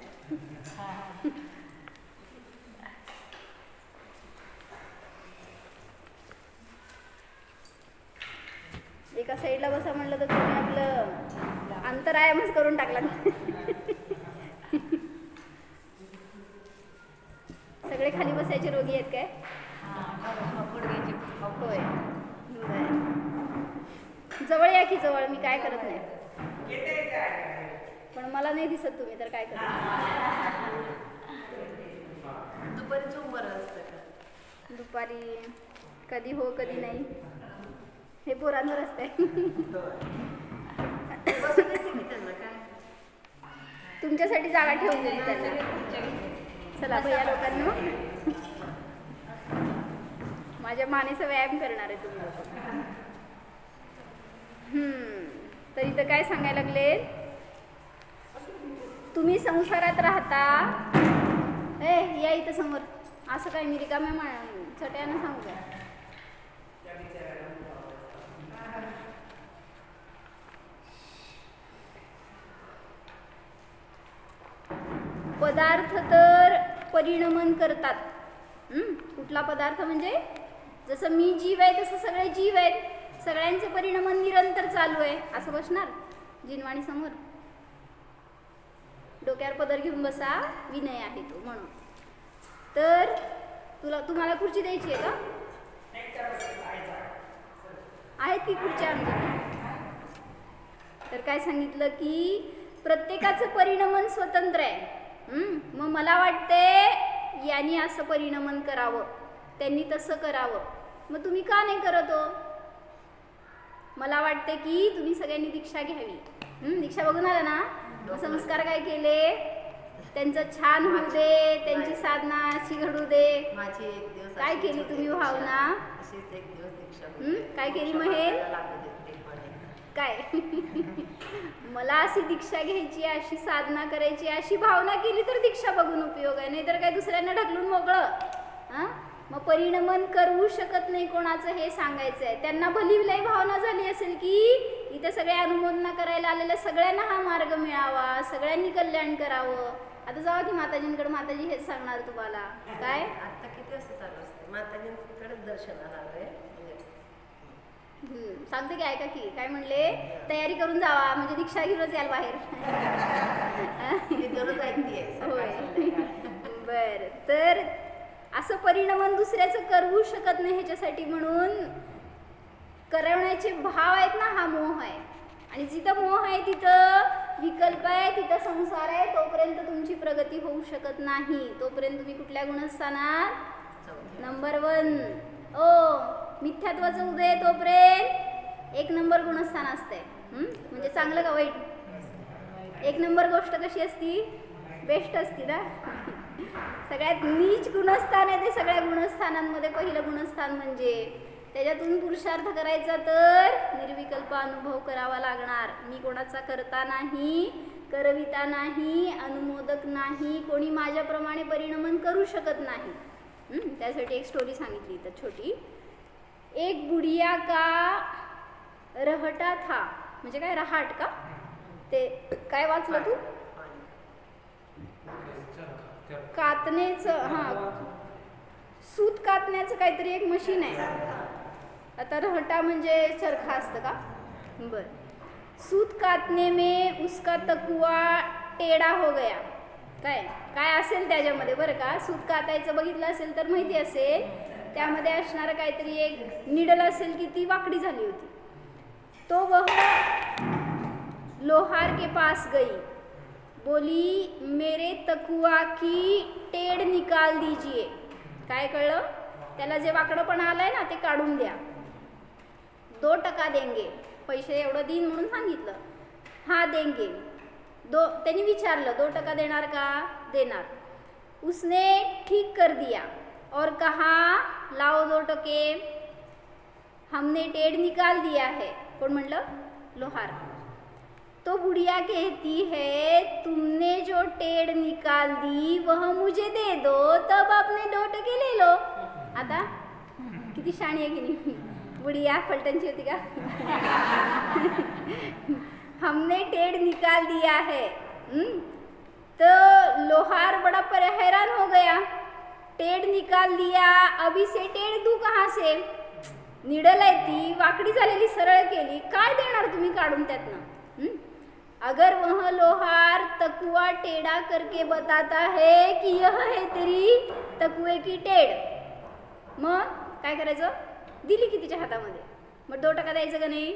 एका साईडला बसा म्हणलं तर तुम्ही आपलं अंतरायामच करून टाकला. सगळे खाली बसायचे रोगी आहेत काय? होय. जवळ या की जवळ. मी काय करत नाही, पण मला नाही दिसत तुम्ही तर काय करत. दुपारी झुंबर असतं का? दुपारी कधी हो कधी नाही. हे पोरांवर असते. तुमच्यासाठी जागा ठेवून दिली त्यांना. चला भैया लोकांना, माझ्या मानेचा व्यायाम करणार आहे तुम्ही लोक. तर इथं काय सांगायला लागले, तुम्ही संसारात राहता. या इथं समोर. असं काय मी रिकाम्या चट्यानं सांगू काय? पदार्थ तर परिणमन करतात. कुठला पदार्थ म्हणजे जसं मी जीव आहे तसं सगळे जीव आहेत. सगळ्यांचे परिणमन निरंतर चालू आहे. असं बसणार जिनवाणी समोर. डोक्यावर पदर घेऊन बसा. विनय आहे तो म्हणून. तर तुम्हाला खुर्ची द्यायची आहे का? आहेत की खुर्च्या आमच्या? तर काय सांगितलं की प्रत्येकाचं परिणमन स्वतंत्र आहे. मग मला वाटते यांनी असं परिणमन करावं, त्यांनी तसं करावं. मग तुम्ही का नाही करत हो? मला वाटते की तुम्ही सगळ्यांनी दीक्षा घ्यावी. दीक्षा बघून आला ना, संस्कार काय केले, त्यांचं छान होऊ दे, त्यांची साधना अशी घडू दे. माझी एक दिवस काय केली तुम्ही भावना? अशीच एक दिवस दीक्षा. काय केली महेल? काय? मला अशी दीक्षा घ्यायची, अशी साधना करायची, अशी भावना केली तर दीक्षा बघून उपयोग आहे. नाही तर काय दुसऱ्यांना ढकलून मोकळं. मग परिणमन करू शकत नाही कोणाचं हे सांगायचं आहे. त्यांना भलीवलय भावना झाली असेल की इथे सगळे अनुमोदना करायला आलेल्या सगळ्यांना हा मार्ग मिळावा, सगळ्यांनी कल्याण करावं. आता जावा की माताजींकडे. माताजी हेच सांगणार तुम्हाला. काय आता किती वाजता चालू असते? माताजींकडे दर्शनाला आलोय. सांगते की ऐका की. काय म्हणले, तयारी करून जावा म्हणजे दीक्षा घेऊनच याल बाहेर. बर. तर असं परिणमन दुसऱ्याचं करू शकत नाही ह्याच्यासाठी म्हणून करवण्याचे भाव आहेत ना, हा मोह आहे. आणि जिथं मोह आहे तिथं विकल्प आहे, तिथं संसार आहे. तोपर्यंत तुमची प्रगती होऊ शकत नाही. तोपर्यंत तुम्ही कुठल्या गुणस्थानात? नंबर 1. मिथ्यात्वाचं उदय तोपर्यंत 1 नंबर गुणस्थान असते. म्हणजे चांगलं का वाईट? 1 नंबर गोष्ट कशी असती? बेस्ट असती ना. सगळ्यात नीच गुणस्थान आहे ते सगळ्या गुणस्थानांमध्ये पहिलं गुणस्थान. म्हणजे त्याच्यातून पुरुषार्थ करायचा तर निर्विकल्प अनुभव करावा लागणार. मी कोणाचा करता नाही, करविता नाही, अनुमोदक नाही, कोणी माझ्याप्रमाणे परिणमन करू शकत नाही. त्यासाठी एक स्टोरी सांगितली तर छोटी. एक बुढ़िया का रहटा था. म्हणजे काय रहाट का? ते काय वाचलं तू? कातण्याचं, हां, सूत कातण्याचं काहीतरी एक मशीन आहे. आता रहटा म्हणजे चरखा असतं का? बर. सूत कातने में उसका तकुआ टेढ़ा हो गया. काय काय असेल त्याच्यामध्ये बरं का, सूत कातायचं बघितलं असेल तर माहिती असेल, त्यामध्ये असणारं काहीतरी एक निडल असेल की ती वाकडी झाली होती. तो वह लोहार के पास गई, बोली मेरे तकुआ की टेढ़ निकाल दीजिए. काय कळलं त्याला, जे वाकडंपणा आलंय ना ते काढून द्या. 2 टका देंगे, पैसे एवढं दिन म्हणून सांगितलं. हा देंगे. त्यांनी विचारलं 2 टका देणार का? देणार. उसने ठीक कर दिया और कहा लाओ 2 टके, हमने टेढ़ निकाल दिया है. कोण म्हणलं? लोहार. तो बुढ़िया कहती है तुमने जो टेढ़ निकाल दी वह मुझे दे दो, तब अपने 2 टके ले लो. आता किती शाणी आहे की नाही बुढ़िया, फलटणची होती का? हमने टेढ़ निकाल दिया है. तो लोहार बड़ा हैरान हो गया. टेढ़ निकाल दिया, अभी से टेढ़ दूं कहाँ से? निडल आहे ती, वाकडी झालेली सरळ केली, काय देणार तुम्ही काढून त्यातनं? अगर वह लोहार तकुआ टेढ़ा करके बताता है कि यह है तेरी तकुए की टेढ़, मग काय करायचं? दिली की तिच्या हातामध्ये, मग 2 टका द्यायचं का नाही?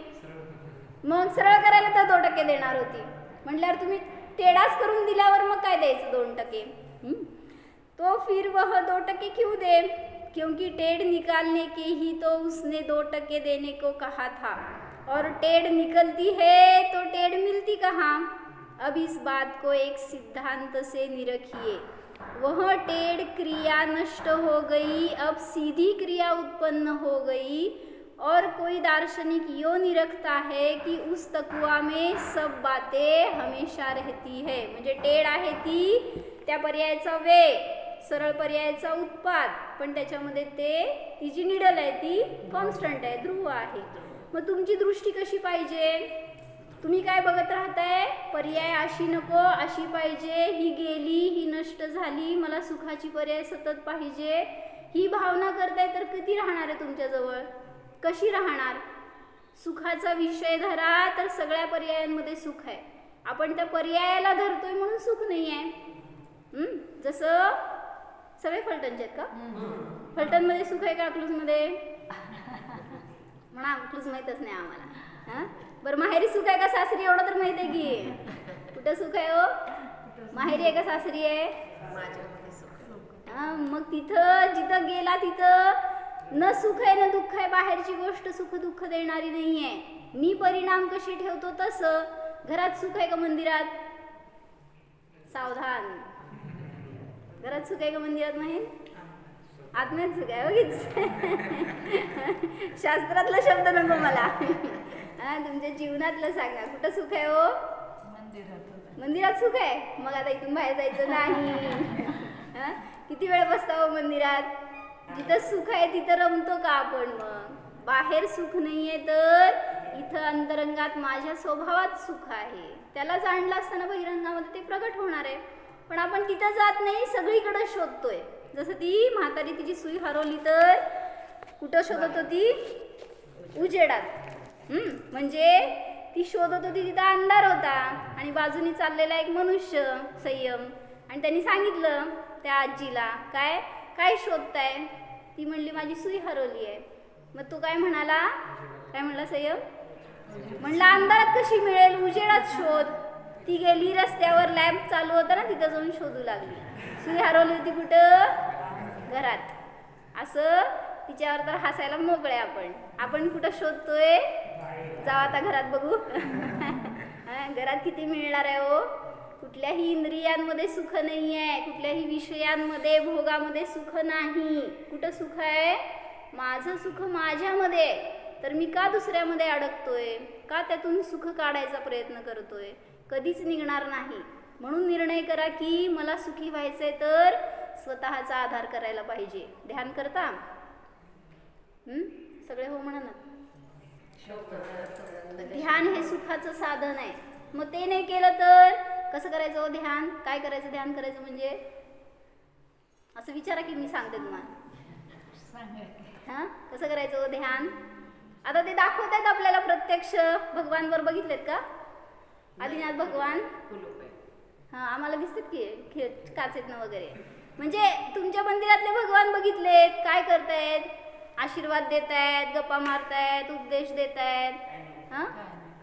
मग सरळ करायला तर 2 टके देणार होती, म्हटल्यावर तुम्ही टेढ़ाच करून दिल्यावर मग काय द्यायचं 2 टके? तो फिर वह 2 टके क्यों दे? क्योंकि टेढ़ निकालने के ही तो उसने 2 टके देने को कहा था, और टेढ़ निकलती है तो टेढ़ मिलती कहाँ? अब इस बात को एक सिद्धांत से निरखिए. वह टेढ़ क्रिया नष्ट हो गई, अब सीधी क्रिया उत्पन्न हो गई, और कोई दार्शनिक यो निरखता है कि उस तकुआ में सब बातें हमेशा रहती है. म्हणजे टेढ़ आहे ती, त्या पर्यायाचा वे, सरळ पर्यायाचा उत्पाद, पण त्याच्यामध्ये ती जी निडल आहे ती कॉन्स्टंट आहे, ध्रुव आहे. मग तुमची दृष्टी कशी पाहिजे? तुम्ही काय बघत राहताय? पर्याय अशी नको अशी पाहिजे, ही गेली, ही नष्ट झाली, मला सुखाची पर्याय सतत पाहिजे, ही भावना करताय तर किती राहणार आहे तुमच्याजवळ? कशी राहणार? सुखाचा विषय धरा तर सगळ्या पर्यायांमध्ये सुख आहे, आपण त्या पर्यायाला धरतोय म्हणून सुख नाही आहे. जसं सगळे फलटणचे आहेत का? फलटणमध्ये सुख आहे का? अकलूजमध्ये म्हणा, अकलूज माहीतच नाही आम्हाला. बरं, माहेरी सुख आहे का सासरी? एवढं तर माहित आहे की. कुठं सुख आहे हो? माहेरी आहे का सासरी आहे? मग तिथं जिथं गेला तिथं न सुख आहे न दुःख आहे. बाहेरची गोष्ट सुख दुःख देणारी नाही आहे. मी परिणाम कशी ठेवतो तसं. घरात सुख आहे का मंदिरात? सावधान. घरात सुख आहे का मंदिरात? माहीत आत्म्यात सुख आहे. बघीच शास्त्रातला शब्द नको मला, तुमच्या जीवनातलं सांगा. कुठं सुख आहे हो? मंदिरात सुख आहे. मग आता इथून बाहेर जायचं नाही. किती वेळ बसता हो मंदिरात? जिथं सुख आहे तिथं रमतो का आपण? मग बाहेर सुख नाहीये तर इथं अंतरंगात माझ्या स्वभावात सुख आहे. त्याला जाणलं असताना बहिरंगामध्ये ते प्रगट होणार आहे. पण आपण तिथं जात नाही, सगळीकडे शोधतोय. जसं ती म्हातारी तिची सुई हरवली तर कुठं शोधत होती? उजेडात. म्हणजे ती शोधत होती तिथं अंधार होता आणि बाजूनी चाललेला एक मनुष्य संयम, आणि त्यांनी सांगितलं त्या आजीला, काय काय शोधताय? ती म्हणली माझी सुई हरवली आहे. मग तो काय म्हणाला? काय म्हणला संयम? म्हणला अंधारात कशी मिळेल, उजेडात शोध. ती गेली रस्त्यावर, लॅम्प चालू होता ना, तिथं जाऊन शोधू लागली. सुई हरवली होती कुठं? घरात. असं तिच्यावर तर हसायला मोकळे आपण. आपण कुठं शोधतोय? जाऊ आता घरात बघू. घरात किती मिळणार आहे हो? कुठल्याही इंद्रियांमध्ये सुख नाही आहे, कुठल्याही विषयांमध्ये भोगामध्ये सुख नाही. कुठं सुख आहे? माझं सुख माझ्यामध्ये. तर मी का दुसऱ्यामध्ये अडकतोय? का त्यातून सुख काढायचा प्रयत्न करतोय? कधीच निघणार नाही. म्हणून निर्णय करा की मला सुखी व्हायचंय तर स्वतःचा आधार करायला पाहिजे. ध्यान करता? सगळे हो म्हणा ना. ध्यान हे सुखाचं साधन आहे. मग ते नाही केलं तर कसं करायचं ध्यान? काय करायचं ध्यान करायचं म्हणजे? असं विचारा की मी सांगते तुम्हाला. हां कसं करायचं हो ध्यान? आता ते दाखवत आहेत आपल्याला प्रत्यक्ष भगवानवर बघितलेत का? आदिनाथ भगवान हां आम्हाला दिसतात की काचेतनं वगैरे. म्हणजे तुमच्या मंदिरातले भगवान बघितलेत काय करतायत? आशीर्वाद देत आहेत, गप्पा मारतायत, उपदेश देत आहेत, हां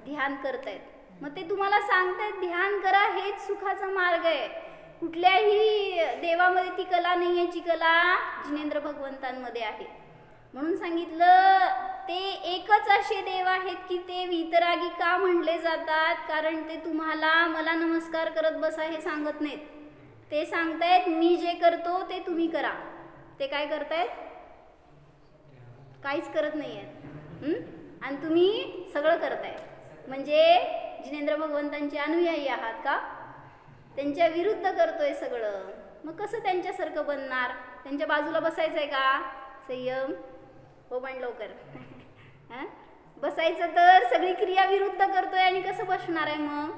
ध्यान करतायत. मग ते तुम्हाला सांगतायत ध्यान करा, हेच सुखाचा मार्ग आहे. कुठल्याही देवामध्ये ती कला नाही आहे जी कला जिनेंद्र भगवंतांमध्ये आहे. म्हणून सांगितलं ते एकच असे देव आहेत की ते वितरागी का म्हणले जातात? कारण ते तुम्हाला मला नमस्कार करत बसा हे सांगत नाहीत. ते सांगतायत मी जे करतो ते तुम्ही करा. ते काय करतायत? काहीच करत नाही आहेत आणि तुम्ही सगळं करताय. म्हणजे जिनेंद्र भगवंतांचे अनुयायी आहात का? त्यांच्या विरुद्ध करतोय सगळं. मग कसं त्यांच्यासारखं बनणार? त्यांच्या बाजूला बसायचं आहे का? संयम हो पण लवकर हां बसायचं तर सगळी क्रिया विरुद्ध करतोय आणि कसं बसणार आहे मग?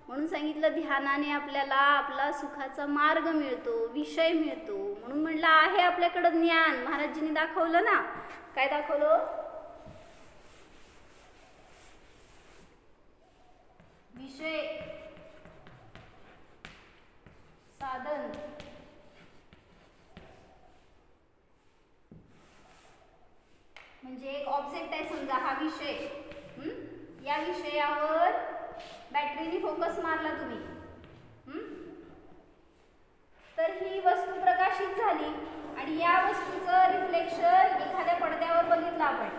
म्हणून सांगितलं ध्यानाने आपल्याला आपला सुखाचा मार्ग मिळतो, विषय मिळतो. म्हणून म्हटलं आहे आपल्याकडं ज्ञान. महाराजजींनी दाखवलं ना. काय दाखवलं? विषय साधन म्हणजे एक ऑब्जेक्ट आहे समजा हा विषय. या विषयावर बॅटरीने फोकस मारला तुम्ही तर ही वस्तू प्रकाशित झाली आणि या वस्तूचं रिफ्लेक्शन एखाद्या पडद्यावर बघितलं आपण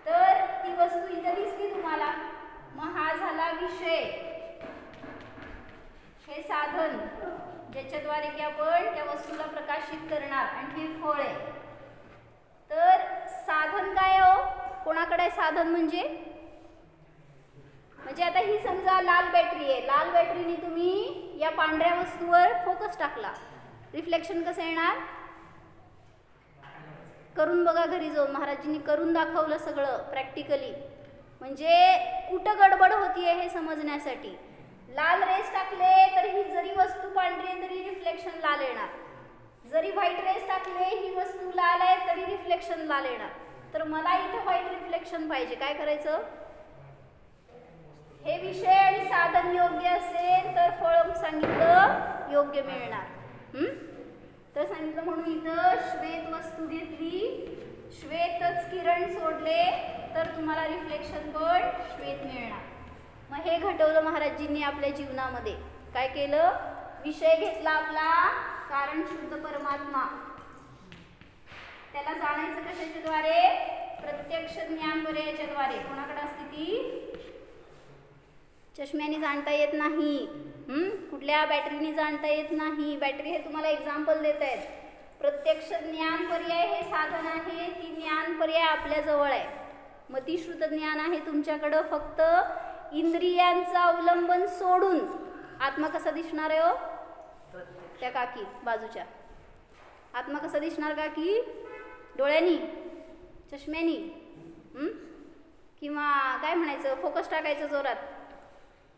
तर ती वस्तू इथं दिसली तुम्हाला. मग हा झाला विषय. हे साधन ज्याच्याद्वारे की आपण त्या वस्तूला प्रकाशित करणार आणि हे फळ आहे. तर साधन काय हो? कोणाकडे आहे साधन? म्हणजे आता ही समजा लाल बॅटरी आहे. लाल बॅटरीने तुम्ही या पांढऱ्या वस्तूवर फोकस टाकला, रिफ्लेक्शन कसं येणार? करून बघा घरी जाऊन. महाराजांनी करून दाखवलं सगळं प्रॅक्टिकली. म्हणजे कुठं गडबड होतीये हे समजण्यासाठी. लाल रेस टाकले तर ही जरी वस्तू पांढरी आहे तरी रिफ्लेक्शन लाल येणार. जरी व्हाईट रेस टाकले ही वस्तू लाल आहे तरी रिफ्लेक्शन लाल येणार. तर मला इथे व्हाईट रिफ्लेक्शन पाहिजे. काय करायचं? हे विषय आणि साधन योग्य असेल तर फळ सांगितलं योग्य मिळणार. तर सांगितलं म्हणून इथं श्वेत वस्तू घेतली, श्वेतच किरण सोडले तर तुम्हाला रिफ्लेक्शन पण श्वेत मिळणार. मग हे घडवलं महाराजजींनी आपल्या जीवनामध्ये. काय केलं? विषय घेतला आपला कारण शुद्ध परमात्मा. त्याला जाणायचं कशाच्याद्वारे? प्रत्यक्ष ज्ञान पर्यायाच्याद्वारे. कोणाकडे असते ती? चष्म्याने जाणता येत नाही, कुठल्या बॅटरीने जाणता येत नाही. बॅटरी हे तुम्हाला एक्झाम्पल देत आहेत. प्रत्यक्ष ज्ञान पर्याय हे साधन आहे. ती ज्ञान पर्याय आपल्या जवळ आहे. मतिश्रुत ज्ञान आहे तुमच्याकडं. फक्त इंद्रियांचं अवलंबन सोडून आत्मा कसा दिसणार आहे हो? त्या काकी बाजूच्या आत्मा कसा दिसणार काकी? डोळ्यांनी, चष्म्यानी, किंवा काय म्हणायचं फोकस टाकायचं जोरात.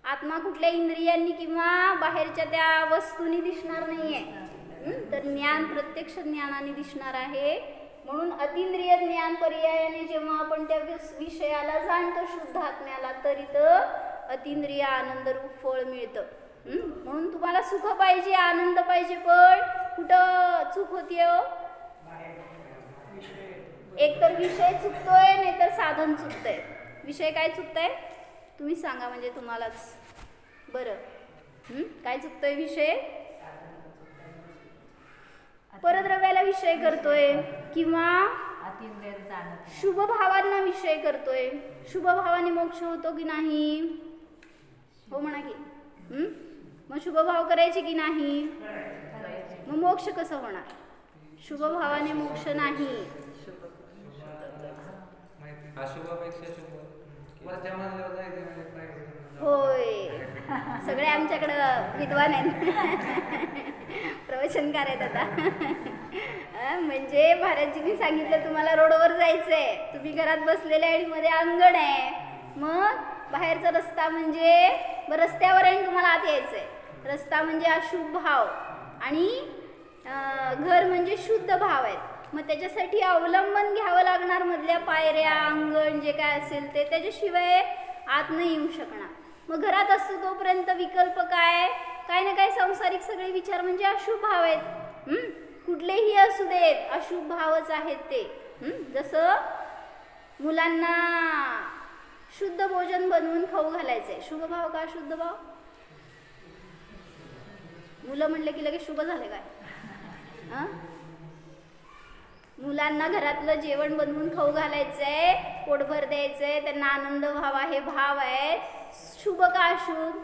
आत्मा कुठल्या इंद्रियांनी किंवा बाहेरच्या त्या वस्तूंनी दिसणार नाहीये. तर ज्ञान प्रत्यक्ष ज्ञानाने दिसणार आहे. म्हणून अतिंद्रिय ज्ञान पर्यायाने जेव्हा आपण त्या विषयाला जाणतो शुद्ध आत्म्याला तर इथं अतिंद्रिय आनंद रूप फळ मिळतं. म्हणून तुम्हाला सुख पाहिजे, आनंद पाहिजे, पण कुठं चूक होतीये हो? एक तर विषय चुकतोय नाही तर साधन चुकतंय. विषय काय चुकतंय तुम्ही सांगा म्हणजे तुम्हालाच बरं. काय चुकतोय विषय? परद्रव्याला विषय करतोय किंवा शुभ भावांना विषय करतोय. शुभ भावाने मोक्ष होतो की नाही? हो म्हणा की. मग शुभ भाव करायचे की नाही? मग मोक्ष कसं होणार? शुभ भावाने मोक्ष नाही. होय सगळे आमच्याकडं विद्वान आहेत, प्रवचनकार आहेत आता. म्हणजे महाराजजींनी सांगितलं तुम्हाला रोडवर जायचंय, तुम्ही घरात बसलेले आणि मध्ये अंगण आहे, मग बाहेरचा रस्ता म्हणजे रस्त्यावर आहे तुम्हाला आत यायचंय. रस्ता म्हणजे अशुभ भाव आणि घर म्हणजे शुद्ध भाव आहेत. मग त्याच्यासाठी अवलंबन घ्यावं लागणार, मधल्या पायऱ्या, अंगण जे काय असेल ते, त्याच्याशिवाय आत नाही येऊ शकणार. मग घरात असतो तोपर्यंत विकल्प काय, काय ना काय सांसारिक सगळे विचार म्हणजे अशुभ भाव आहेत. कुठलेही असू देत, अशुभ भावच आहेत ते. जसं मुलांना शुद्ध भोजन बनवून खाऊ घालायचंय, शुभ भाव का अशुद्ध भाव? मुलं म्हणले की लगेच शुभ झाले काय? मुलांना घरातलं जेवण बनवून खाऊ घालायचंय, पोटभर द्यायचंय, त्यांना आनंद व्हावा, हे भाव आहे. शुभ का अशुभ?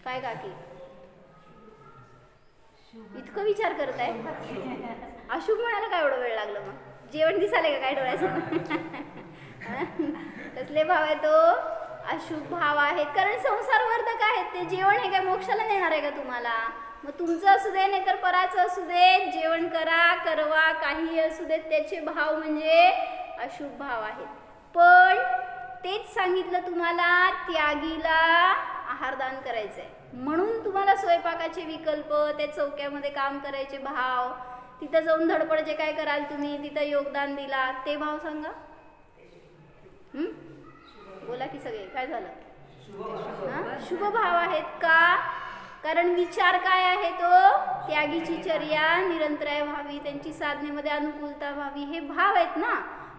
काय काकी इतकं विचार करत आहे? अशुभ म्हणायला काय एवढं वेळ लागलं? मग जेवण दिसाले का काय डोळ्यासमोर? कसले भाव आहे तो? अशुभ भाव आहेत. कारण संसारवर्धक आहेत ते. जेवण हे काय मोक्षाला नेणार आहे का तुम्हाला? मग तुमचं असू दे नाही तर पराचं असू दे, जेवण करा, करवा, काही असू देत, त्याचे भाव म्हणजे अशुभ भाव आहेत. पण तेच सांगितलं तुम्हाला, त्यागीला आहारदान करायचंय म्हणून तुम्हाला स्वयंपाकाचे विकल्प, त्या चौक्यामध्ये काम करायचे भाव, तिथं जाऊन धडपड जे काय कराल तुम्ही, तिथं योगदान दिला, ते भाव सांगा. बोला की सगळे, काय झालं? शुभ भाव आहेत का? कारण विचार काय आहे तो? त्यागीची चर्या निरंतर व्हावी, त्यांची साधनेमध्ये अनुकूलता व्हावी, हे भाव आहेत ना.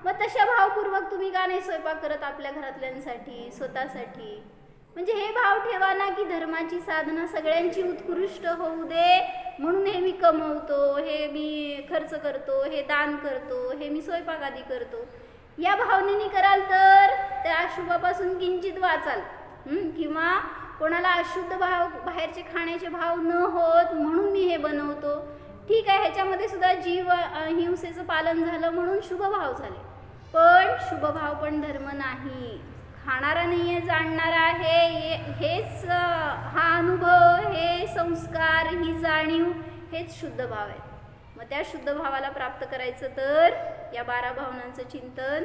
मग तशा भावपूर्वक तुम्ही का नाही स्वयंपाक करत आपल्या घरातल्यांसाठी, स्वतःसाठी? म्हणजे हे भाव ठेवा ना की धर्माची साधना सगळ्यांची उत्कृष्ट होऊ दे, म्हणून हे मी कमवतो, हे मी खर्च करतो, हे दान करतो, हे मी स्वयंपाक आदी करतो. या भावनेने कराल तर त्या अशुभापासून किंचित वाचाल. किंवा कोणाला अशुद्ध भाव, बाहेरचे खाण्याचे भाव न होत म्हणून मी हे बनवतो, ठीक आहे, ह्याच्यामध्ये सुद्धा जीव हिंसेचं पालन झालं म्हणून शुभ भाव झाले. पण शुभ भाव पण धर्म नाही. खाणारा नाही आहे, जाणणारा आहे, हेच हा अनुभव, हे संस्कार, ही जाणीव, हेच शुद्ध भाव आहे. मग त्या शुद्ध भावाला प्राप्त करायचं तर या 12 भावनांचं चिंतन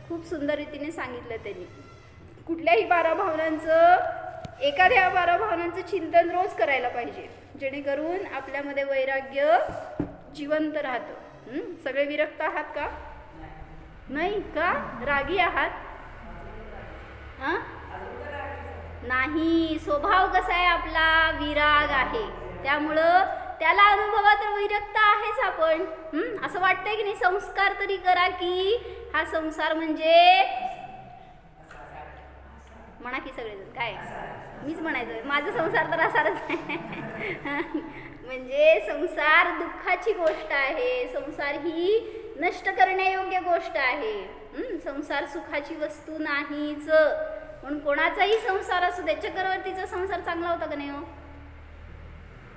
खूप सुंदर रीतीने सांगितलं त्यांनी. कुठल्याही 12 भावनांचं, एखाद्या 12 भावनांचं चिंतन रोज करायला पाहिजे, जेणेकरून आपल्यामध्ये वैराग्य जिवंत राहतं. सगळे विरक्त आहात का? नाही का? रागी आहात? नाही, स्वभाव कसा आहे आपला? विराग आहे. त्यामुळं त्याला अनुभवा तर विरक्त आहेच आपण. असं वाटतंय की नाही? संस्कार तरी करा की हा संसार म्हणजे, म्हणा की सगळेजण, काय मीच म्हणायचं, माझा संसार तर असारच आहे. म्हणजे संसार दुःखाची गोष्ट आहे, संसार ही नष्ट करण्यायोग्य गोष्ट आहे. संसार सुखाची वस्तू नाहीच. म्हणून कोणाचाही संसार असू दे, चक्रवर्तीचा संसार चांगला होता का नाही हो?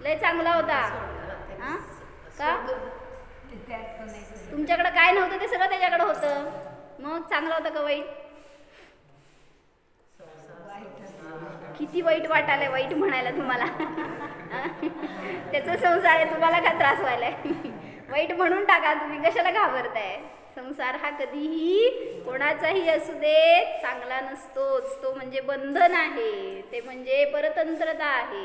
लय चांगला होता का? तुमच्याकडे काय नव्हतं ते सगळं त्याच्याकडे होतं, मग चांगला होता का वाईट? किती वाईट वाटायला, वाईट म्हणायला तुम्हाला? त्याचा संसार आहे, तुम्हाला का त्रास व्हायलाय? वाईट म्हणून टाका, तुम्ही कशाला घाबरताय? संसार हा कधीही कोणाचाही असू दे चांगला नसतोच. तो म्हणजे बंधन आहे, ते म्हणजे परतंत्रता आहे.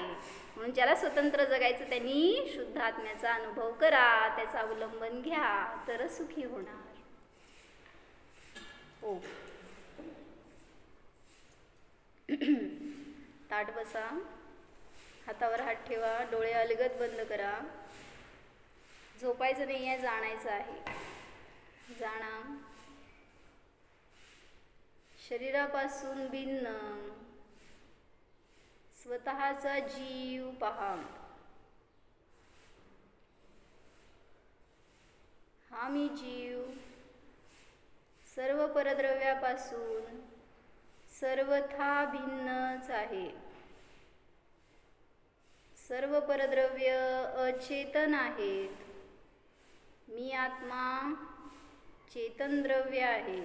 म्हणून ज्याला स्वतंत्र जगायचं त्यांनी शुद्ध आत्म्याचा अनुभव करा, त्याचं अवलंबन घ्या, तरच सुखी होणार. हो, ताट बसा, हातावर हात ठेवा, डोळे अलगद बंद करा. झोपायचं नाही आहे, जाणायचं आहे. जाणा. शरीरापासून भिन्न स्वतःचा जीव पहा. हा मी जीव सर्व परद्रव्यापासून सर्वथा भिन्नच आहे. सर्व परद्रव्य अचेतन आहेत. मी आत्मा चेतन द्रव्य आहे.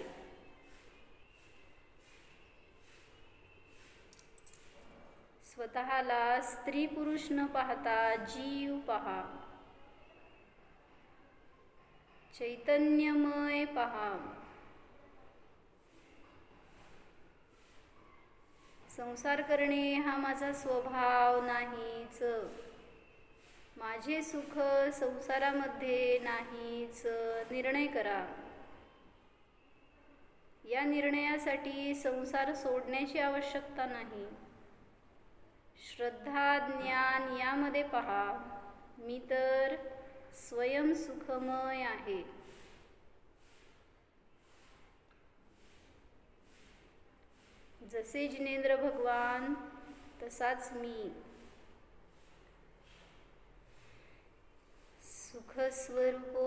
स्वतःला स्त्री पुरुष न पाहता जीव पहा. चैतन्यमय पहा. संसार करणे हा माझा स्वभाव नाहीच. माझे सुख संसारामध्ये नाहीच निर्णय करा. या निर्णयासाठी संसार सोडण्याची आवश्यकता नाही. श्रद्धा ज्ञान यामध्ये पहा. मी तर स्वयं सुखमय आहे. जसे जिनेंद्र भगवान तसाच मी. सुखस्वरूपो